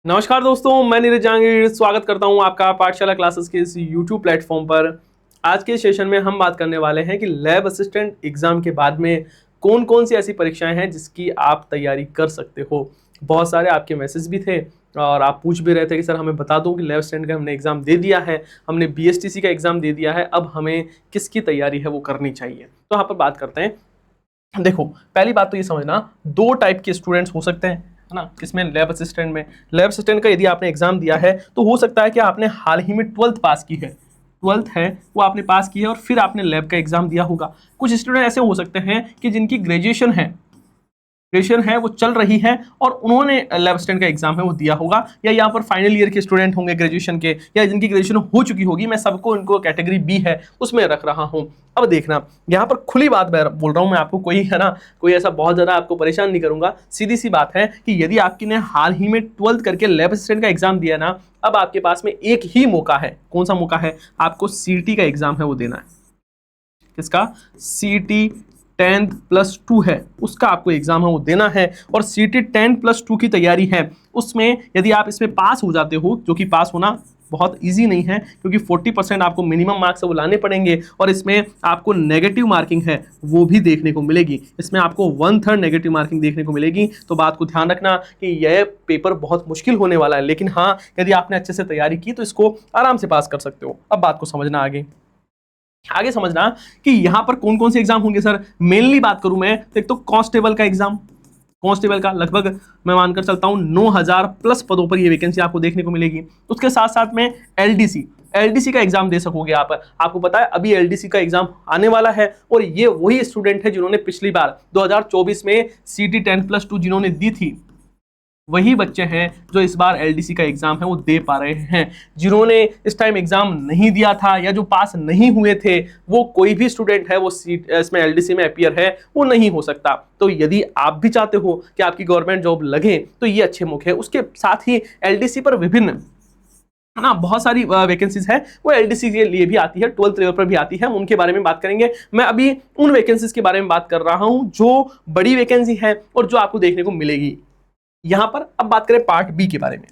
नमस्कार दोस्तों, मैं नीरज जहांगीर स्वागत करता हूं आपका पाठशाला क्लासेस के इस यूट्यूब प्लेटफॉर्म पर। आज के सेशन में हम बात करने वाले हैं कि लैब असिस्टेंट एग्जाम के बाद में कौन कौन सी ऐसी परीक्षाएं हैं जिसकी आप तैयारी कर सकते हो। बहुत सारे आपके मैसेज भी थे और आप पूछ भी रहे थे कि सर हमें बता दो कि लैब असिस्टेंट का हमने एग्जाम दे दिया है, हमने BSTC का एग्जाम दे दिया है, अब हमें किसकी तैयारी है वो करनी चाहिए। तो यहाँ पर बात करते हैं। देखो, पहली बात तो ये समझना, दो टाइप के स्टूडेंट्स हो सकते हैं, है ना, किसमें, लैब असिस्टेंट में। लैब असिस्टेंट का यदि आपने एग्जाम दिया है तो हो सकता है कि आपने हाल ही में 12th पास की है, 12th है वो आपने पास की है और फिर आपने लैब का एग्जाम दिया होगा। कुछ स्टूडेंट ऐसे हो सकते हैं कि जिनकी ग्रेजुएशन है वो चल रही है और उन्होंने लैब असिस्टेंट का एग्जाम है वो दिया होगा, या यहाँ पर फाइनल ईयर के स्टूडेंट होंगे ग्रेजुएशन के, या जिनकी ग्रेजुएशन हो चुकी होगी। मैं सबको इनको कैटेगरी बी है उसमें रख रहा हूँ। अब देखना, यहाँ पर खुली बात बोल रहा हूँ मैं आपको, कोई है ना, कोई ऐसा बहुत ज़्यादा आपको परेशान नहीं करूंगा। सीधी सी बात है कि यदि आपकी ने हाल ही में 12th करके लैब असिस्टेंट का एग्जाम दिया ना, अब आपके पास में एक ही मौका है। कौन सा मौका है? आपको CT का एग्जाम है वो देना है। किसका? CT 10+2 है, उसका आपको एग्जाम है वो देना है। और CT 10+2 की तैयारी है, उसमें यदि आप इसमें पास हो जाते हो, जो कि पास होना बहुत इजी नहीं है क्योंकि 40% आपको मिनिमम मार्क्स वो लाने पड़ेंगे, और इसमें आपको नेगेटिव मार्किंग है वो भी देखने को मिलेगी। इसमें आपको 1/3 नेगेटिव मार्किंग देखने को मिलेगी। तो बात को ध्यान रखना कि यह पेपर बहुत मुश्किल होने वाला है, लेकिन हाँ, यदि आपने अच्छे से तैयारी की तो इसको आराम से पास कर सकते हो। अब बात को समझना, आगे समझना कि यहां पर कौन कौन से एग्जाम होंगे। सर मेनली बात करूं मैं तो एक तो कांस्टेबल का एग्जाम, कांस्टेबल का लगभग मैं मानकर चलता हूं 9000 प्लस पदों पर ये वैकेंसी आपको देखने को मिलेगी। उसके साथ साथ में LDC का एग्जाम दे सकोगे आप। आपको पता है अभी LDC का एग्जाम आने वाला है, और ये वही स्टूडेंट है जिन्होंने पिछली बार 2024 में CT 10+2 जिन्होंने दी थी, वही बच्चे हैं जो इस बार LDC का एग्जाम है वो दे पा रहे हैं। जिन्होंने इस टाइम एग्जाम नहीं दिया था या जो पास नहीं हुए थे, वो कोई भी स्टूडेंट है वो इसमें LDC में अपीयर है वो नहीं हो सकता। तो यदि आप भी चाहते हो कि आपकी गवर्नमेंट जॉब लगे तो ये अच्छे मौके हैं। उसके साथ ही LDC पर विभिन्न, है ना, बहुत सारी वैकेंसीज है वो LDC के लिए भी आती है, 12th लेवल पर भी आती है, हम उनके बारे में बात करेंगे। मैं अभी उन वैकेंसीज के बारे में बात कर रहा हूं जो बड़ी वैकेंसी है और जो आपको देखने को मिलेगी यहां पर। अब बात करें पार्ट बी के बारे में।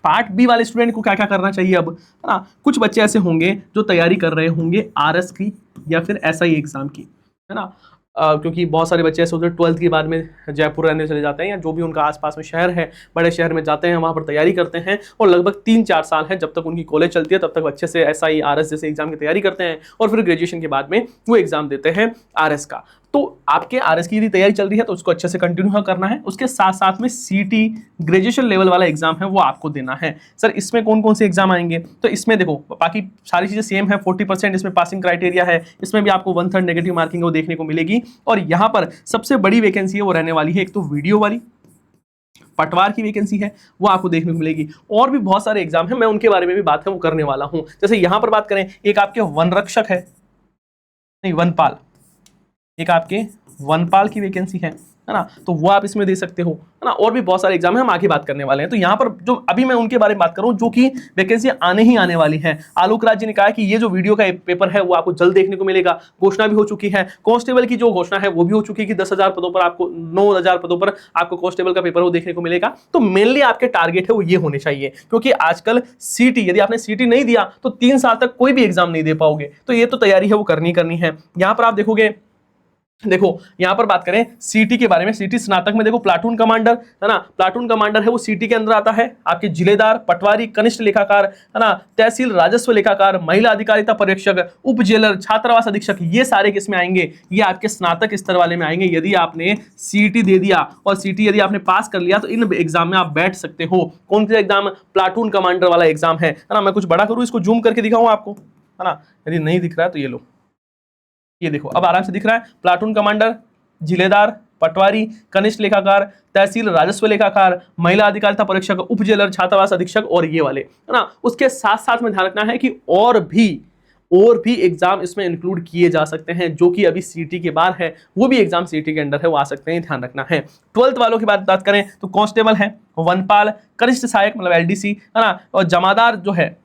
पार्ट बी वाले स्टूडेंट को क्या क्या करना चाहिए अब, है ना। कुछ बच्चे ऐसे होंगे जो तैयारी कर रहे होंगे RS की या फिर SI एग्जाम की, है ना। क्योंकि बहुत सारे बच्चे ऐसे होते हैं 12th के बाद में जयपुर रहने चले जाते हैं, या जो भी उनका आसपास में शहर है, बड़े शहर में जाते हैं, वहाँ पर तैयारी करते हैं, और लगभग 3-4 साल है जब तक उनकी कॉलेज चलती है तब तक अच्छे से SI RS जैसे एग्जाम की तैयारी करते हैं, और फिर ग्रेजुएशन के बाद में वो एग्जाम देते हैं RS का। तो आपके RS की यदि तैयारी चल रही है तो उसको अच्छे से कंटिन्यू करना है। उसके साथ साथ में CT ग्रेजुएशन लेवल वाला एग्जाम है वो आपको देना है। सर इसमें कौन कौन से एग्जाम आएंगे? तो इसमें देखो बाकी सारी चीजें सेम है, 40% इसमें पासिंग क्राइटेरिया है, इसमें भी आपको 1/3 नेगेटिव मार्किंग वो देखने को मिलेगी। और यहाँ पर सबसे बड़ी वैकेंसी है वो रहने वाली है एक तो वीडियो वाली, पटवार की वैकेंसी है वो आपको देखने को मिलेगी। और भी बहुत सारे एग्जाम है, मैं उनके बारे में भी बात है वो करने वाला हूं। जैसे यहाँ पर बात करें, एक आपके वन रक्षक है, नहीं वनपाल, एक आपके वनपाल की वैकेंसी है ना, तो वो आप इसमें दे सकते हो, है ना। और भी बहुत सारे एग्जाम है, हम आगे बात करने वाले हैं। तो यहाँ पर जो अभी मैं उनके बारे में बात करूँ जो कि वैकेंसी आने ही आने वाली है। आलोक राज जी ने कहा कि ये जो वीडियो का पेपर है वो आपको जल्द देखने को मिलेगा, घोषणा भी हो चुकी है। कांस्टेबल की जो घोषणा है वो भी हो चुकी है कि 10,000 पदों पर आपको, 9,000 पदों पर आपको कांस्टेबल का पेपर वो देखने को मिलेगा। तो मेनली आपके टारगेट है वो ये होने चाहिए, क्योंकि आजकल CT, यदि आपने CT नहीं दिया तो 3 साल तक कोई भी एग्जाम नहीं दे पाओगे। तो ये तो तैयारी है वो करनी है। यहाँ पर आप देखोगे, देखो यहां पर बात करें CT के बारे में, CT स्नातक में देखो प्लाटून कमांडर, है ना, प्लाटून कमांडर है वो CT के अंदर आता है। आपके जिलेदार, पटवारी, कनिष्ठ लेखाकार, है ना, तहसील राजस्व लेखाकार, महिला अधिकारिता पर्यवेक्षक, उप जेलर, छात्रावास अधीक्षक, ये सारे किसमें आएंगे? ये आपके स्नातक स्तर वाले में आएंगे। यदि आपने CT दे दिया और CT यदि आपने पास कर लिया तो इन एग्जाम में आप बैठ सकते हो। कौन सा एग्जाम? प्लाटून कमांडर वाला एग्जाम है ना। मैं कुछ बड़ा करूं, इसको जूम करके दिखाऊं आपको, है ना, यदि नहीं दिख रहा है तो ये लो, ये देखो अब आराम से दिख रहा है। प्लाटून कमांडर, जिलेदार, पटवारी, कनिष्ठ लेखाकार, तहसील राजस्व लेखाकार, महिला अधिकारिता परीक्षक, उप जेलर, छात्रावास अधीक्षक, और ये वाले, है ना। उसके साथ साथ में ध्यान रखना है कि और भी एग्जाम इसमें इंक्लूड किए जा सकते हैं जो कि अभी CT के बाद है, वो भी एग्जाम CT के अंडर है वो आ सकते हैं, ध्यान रखना है। 12th वालों की बात करें तो कांस्टेबल है, वनपाल, कनिष्ठ सहायक मतलब LDC, है ना, और जमादार जो है,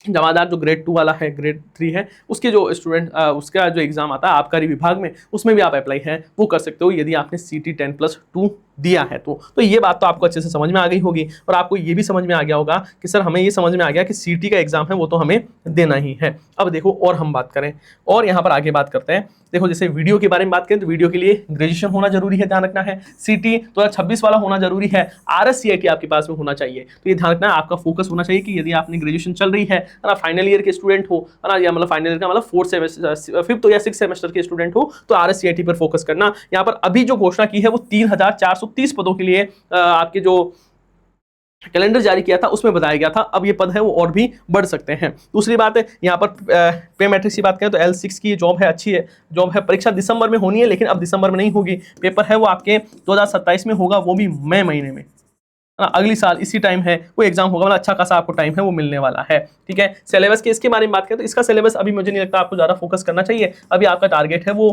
जमादार जो ग्रेड 2 वाला है, ग्रेड 3 है, उसके जो स्टूडेंट उसका जो एग्जाम आता है आबकारी विभाग में, उसमें भी आप अप्लाई है वो कर सकते हो यदि आपने CT 10+2 दिया है। तो ये बात तो आपको अच्छे से समझ में आ गई होगी और आपको ये भी समझ में आ गया होगा कि सर हमें ये समझ में आ गया कि सीटी का एग्जाम है वो तो हमें देना ही है। अब देखो और हम बात करें और यहाँ पर आगे बात करते हैं। देखो जैसे वीडियो के बारे में बात करें तो वीडियो के लिए ग्रेजुएशन होना जरूरी है, ध्यान रखना है। सीटी 2026 वाला होना जरूरी है। RSCIT आपके पास में होना चाहिए। तो ये ध्यान रखना है, आपका फोकस होना चाहिए कि यदि आपने ग्रेजुएशन चल रही है ना, फाइनल ईयर के स्टूडेंट हो है ना, या मतलब फाइनल ईयर का मतलब 4th सेमेस्टर 5th या 6th सेमेस्टर के स्टूडेंट हो तो RSCIT पर फोकस करना। यहाँ पर अभी जो घोषणा की है वो 3430 पदों के लिए आपके जो कैलेंडर जारी किया था उसमें बताया गया था। अब ये पद है वो और भी बढ़ सकते हैं। दूसरी बात है यहाँ पर पे मैट्रिक्स की बात करें तो L6 की जॉब है, अच्छी है जॉब है। परीक्षा दिसंबर में होनी है लेकिन अब दिसंबर में नहीं होगी। पेपर है वो आपके 2027 में होगा, वो भी मई महीने में, अगली साल इसी टाइम है वो एग्जाम होगा। मतलब अच्छा खासा आपको टाइम है वो मिलने वाला है। ठीक है, सिलेबस के इसके बारे में बात करें तो इसका सिलेबस अभी मुझे नहीं लगता आपको ज़्यादा फोकस करना चाहिए। अभी आपका टारगेट है वो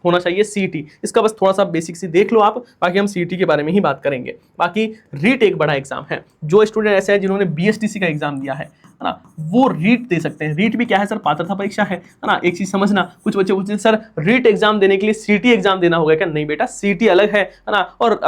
होना चाहिए सीटी। इसका बस थोड़ा सा बेसिक सी देख लो आप, बाकी हम सीटी के बारे में ही बात करेंगे। बाकी रीट एक बड़ा एग्जाम है। जो स्टूडेंट ऐसे हैं जिन्होंने BSTC का एग्जाम दिया है ना, वो रीट दे सकते हैं। रीट भी क्या है सर, पात्रता परीक्षा है ना। एक चीज समझना, कुछ बच्चे पूछते हैं सर रीट एग्जाम देने के लिए सीटी एग्जाम देना होगा क्या? नहीं बेटा, सीटी अलग है ना, और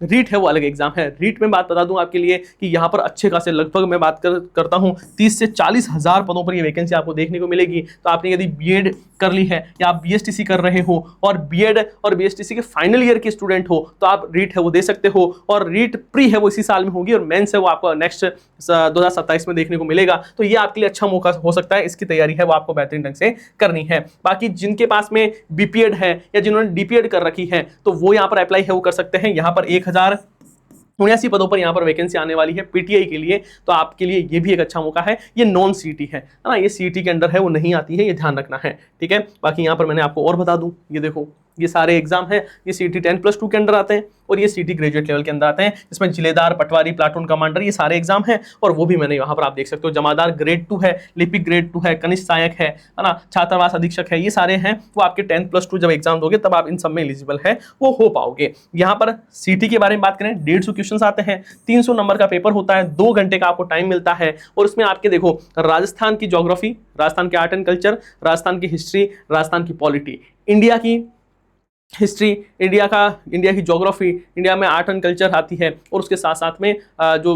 रीट है वो अलग एग्जाम है। रीट में बात बता दूं आपके लिए कि यहाँ पर अच्छे खासे लगभग मैं बात करता हूँ 30 से 40 हजार पदों पर ये वैकेंसी आपको देखने को मिलेगी। तो आपने यदि बीएड कर ली है या आप BSTC कर रहे हो और बीएड और BSTC के फाइनल ईयर के स्टूडेंट हो तो आप रीट है वो दे सकते हो। और रीट प्री है वो इसी साल में होगी और मेंस है वो आपको नेक्स्ट 2027 में देखने को मिलेगा। तो ये आपके लिए अच्छा मौका हो सकता है। इसकी तैयारी है वो आपको बेहतरीन ढंग से करनी है। बाकी जिनके पास में बीपीएड है या जिन्होंने डीपीएड कर रखी है तो वो यहाँ पर अप्लाई है वो कर सकते हैं। यहाँ पर 1079 पदों पर यहाँ पर वैकेंसी आने वाली है पीटीआई के लिए। तो आपके लिए ये भी एक अच्छा मौका है। ये नॉन सीटी है ना, ये सीटी के अंडर है वो नहीं आती है, ये ध्यान रखना है। ठीक है, बाकी यहाँ पर मैंने आपको और बता दूं, ये देखो ये सारे एग्जाम हैं, ये सीटी 10+2 के अंदर आते हैं और ये सीटी ग्रेजुएट लेवल के अंदर आते हैं। इसमें जिलेदार, पटवारी, प्लाटून कमांडर ये सारे एग्जाम हैं। और वो भी मैंने यहाँ पर आप देख सकते हो, जमादार ग्रेड 2 है, लिपिक ग्रेड 2 है, कनिष्ठ सहायक है ना, छात्रावास अधीक्षक है, ये सारे हैं वो आपके 10+2 जब एग्जाम दोगे तब आप इन सब में एलिजिबल है वो हो पाओगे। यहाँ पर सीटी के बारे में बात करें 150 क्वेश्चन आते हैं, 300 नंबर का पेपर होता है, 2 घंटे का आपको टाइम मिलता है। और उसमें आपके देखो राजस्थान की ज्योग्राफी, राजस्थान के आर्ट एंड कल्चर, राजस्थान की हिस्ट्री, राजस्थान की पॉलिटी, इंडिया की हिस्ट्री, इंडिया की ज्योग्राफी, इंडिया में आर्ट एंड कल्चर आती है। और उसके साथ साथ में जो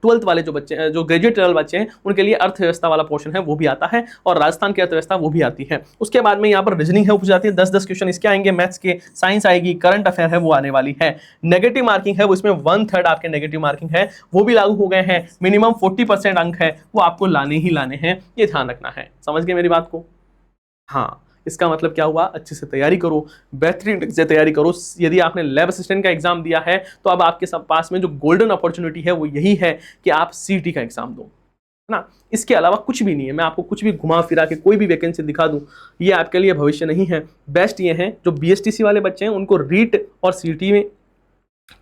12th वाले जो बच्चे जो ग्रेजुएट लेवल बच्चे हैं उनके लिए अर्थव्यवस्था वाला पोर्शन है वो भी आता है और राजस्थान की अर्थव्यवस्था वो भी आती है। उसके बाद में यहाँ पर रीजनिंग है वो पूछ जाती है, 10-10 क्वेश्चन इसके आएंगे, मैथ्स के, साइंस आएगी, करंट अफेयर है वो आने वाली है। नेगेटिव मार्किंग है वो इसमें 1/3 आपके नेगेटिव मार्किंग है वो भी लागू हो गए हैं। मिनिमम 40% अंक है वो आपको लाने ही लाने हैं, ये ध्यान रखना है। समझ गए मेरी बात को? हाँ, इसका मतलब क्या हुआ, अच्छे से तैयारी करो, बेहतरीन से तैयारी करो। यदि आपने लैब असिस्टेंट का एग्जाम दिया है तो अब आपके पास में जो गोल्डन अपॉर्चुनिटी है वो यही है कि आप सीटी का एग्जाम दो ना। इसके अलावा कुछ भी नहीं है। मैं आपको कुछ भी घुमा फिरा के कोई भी वैकेंसी दिखा दूं, ये आपके लिए भविष्य नहीं है। बेस्ट ये है जो BSTC वाले बच्चे हैं उनको रीट और सीटी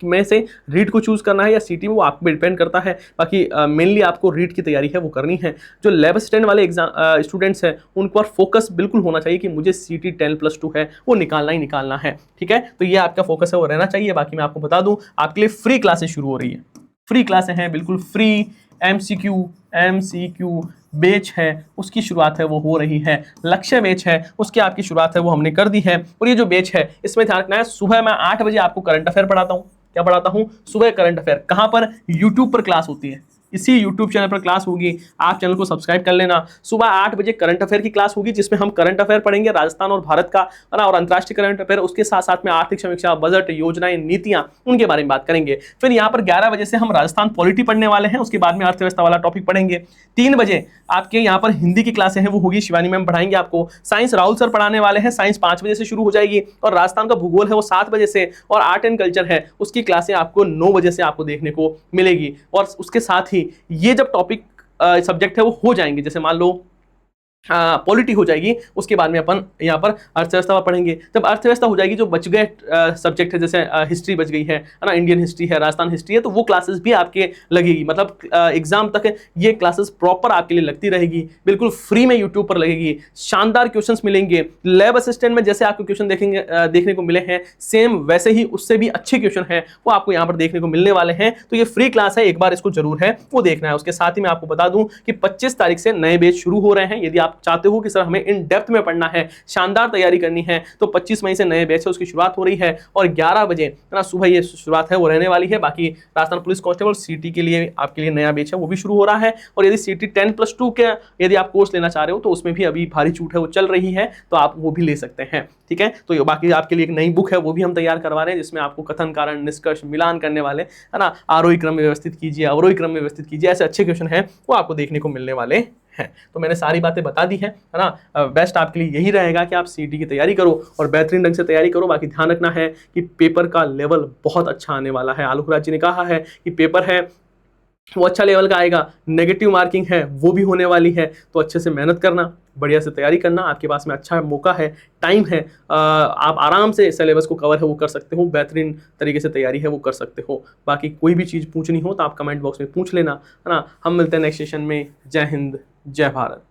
में से रीट को चूज करना है या सीटी में, वो आप पे डिपेंड करता है। बाकी मेनली आपको रीट की तैयारी है वो करनी है। जो लैब असिस्टेंट वाले एग्जाम स्टूडेंट्स हैं उन पर फोकस बिल्कुल होना चाहिए कि मुझे सीटी 10+2 है वो निकालना ही निकालना है। ठीक है, तो ये आपका फोकस है वो रहना चाहिए। बाकी मैं आपको बता दूं आपके लिए फ्री क्लासेस शुरू हो रही है, फ्री क्लासें हैं बिल्कुल फ्री। MCQ बैच है उसकी शुरुआत है वो हो रही है। लक्ष्य बैच है उसकी आपकी शुरुआत है वो हमने कर दी है। और ये जो बैच है इसमें ध्यान रखना है, सुबह मैं 8 बजे आपको करंट अफेयर पढ़ाता हूँ। क्या पढ़ाता हूँ? सुबह करंट अफेयर। कहाँ पर? यूट्यूब पर क्लास होती है, इसी यूट्यूब चैनल पर क्लास होगी। आप चैनल को सब्सक्राइब कर लेना। सुबह 8 बजे करंट अफेयर की क्लास होगी जिसमें हम करंट अफेयर पढ़ेंगे राजस्थान और भारत का ना, और अंतर्राष्ट्रीय करंट अफेयर। उसके साथ साथ में आर्थिक समीक्षा, बजट, योजनाएं, नीतियां, उनके बारे में बात करेंगे। फिर यहाँ पर 11 बजे से हम राजस्थान पॉलिटी पढ़ने वाले हैं, उसके बाद में अर्थव्यवस्था वाला टॉपिक पढ़ेंगे। 3 बजे आपके यहाँ पर हिंदी की क्लासें हैं वो होगी, शिवानी मैम पढ़ाएंगे आपको। साइंस राहुल सर पढ़ाने वाले हैं, साइंस 5 बजे से शुरू हो जाएगी। और राजस्थान का भूगोल है वो 7 बजे से, और आर्ट एंड कल्चर है उसकी क्लासें आपको 9 बजे से आपको देखने को मिलेगी। और उसके साथ ही ये जब टॉपिक सब्जेक्ट है वो हो जाएंगे, जैसे मान लो पॉलिटी हो जाएगी, उसके बाद में अपन यहाँ पर अर्थव्यवस्था पढ़ेंगे। जब अर्थव्यवस्था हो जाएगी, जो बच गए सब्जेक्ट है जैसे हिस्ट्री बच गई है ना, इंडियन हिस्ट्री है, राजस्थान हिस्ट्री है, तो वो क्लासेस भी आपके लगेगी। मतलब एग्जाम तक ये क्लासेस प्रॉपर आपके लिए लगती रहेगी, बिल्कुल फ्री में यूट्यूब पर लगेगी। शानदार क्वेश्चंस मिलेंगे। लैब असिस्टेंट में जैसे आपको क्वेश्चन देखने को मिले हैं, सेम वैसे ही उससे भी अच्छे क्वेश्चन है वो आपको यहाँ पर देखने को मिलने वाले हैं। तो ये फ्री क्लास है, एक बार इसको जरूर है वो देखना है। उसके साथ ही मैं आपको बता दूं कि 25 तारीख से नए बैच शुरू हो रहे हैं। यदि आप आप चाहते हो कि सर हमें इन डेप्थ में पढ़ना है, शानदार तैयारी करनी है, तो 25 मई से नए बैच है उसकी शुरुआत हो रही है और 11 बजे ना सुबह ये शुरुआत है वो रहने वाली है। बाकी राजस्थान पुलिस कांस्टेबल सीटी के लिए आपके लिए नया बैच है वो भी शुरू हो रहा है। और यदि सीटी 10+2 के यदि आप कोर्स लेना चाह रहे हो तो उसमें भी अभी भारी छूट है वो चल रही है, तो आप वो भी ले सकते हैं। ठीक है, तो बाकी आपके लिए एक नई बुक है वो भी हम तैयार करवा रहे हैं, जिसमें आपको कथन, कारण, निष्कर्ष, मिलान करने वाले, है ना, आरोही क्रम में व्यवस्थित कीजिए, अवरोही क्रम में व्यवस्थित कीजिए, ऐसे अच्छे क्वेश्चन हैं वो आपको देखने को मिलने वाले हैं। तो मैंने सारी बातें बता दी है ना। बेस्ट आपके लिए यही रहेगा कि आप सीटी की तैयारी करो और बेहतरीन ढंग से तैयारी करो। बाकी ध्यान रखना है कि पेपर का लेवल बहुत अच्छा आने वाला है। आलोक राज जी ने कहा है कि पेपर है वो अच्छा लेवल का आएगा, नेगेटिव मार्किंग है वो भी होने वाली है, तो अच्छे से मेहनत करना, बढ़िया से तैयारी करना। आपके पास में अच्छा मौका है, टाइम है, आप आराम से सिलेबस को कवर है वो कर सकते हो, बेहतरीन तरीके से तैयारी है वो कर सकते हो। बाकी कोई भी चीज़ पूछनी हो तो आप कमेंट बॉक्स में पूछ लेना, है ना। हम मिलते हैं नेक्स्ट सेशन में। जय हिंद, जय भारत।